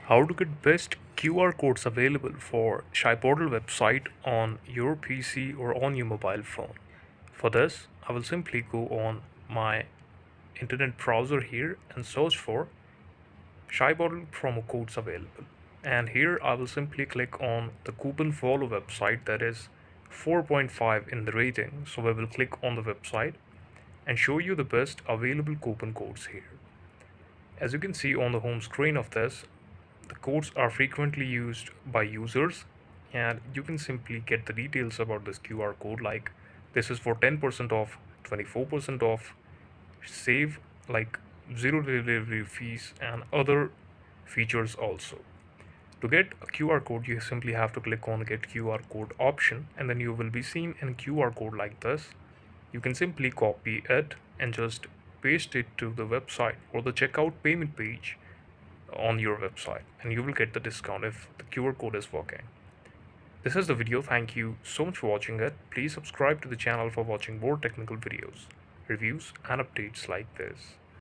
How to get best QR codes available for Chipotle website on your PC or on your mobile phone. For this, I will simply go on my internet browser here and search for Chipotle promo codes available. And here I will simply click on the coupon follow website that is 4.5 in the rating. So I will click on the website and show you the best available coupon codes here. As you can see on the home screen of this, the codes are frequently used by users, and you can simply get the details about this QR code like this is for 10% off, 24% off, save like zero delivery fees and other features also. To get a QR code, you simply have to click on get QR code option, and then you will be seen in QR code like this. You can simply copy it and just paste it to the website or the checkout payment page on your website, and you will get the discount if the QR code is working. This is the video. Thank you so much for watching it. Please subscribe to the channel for watching more technical videos, reviews and updates like this.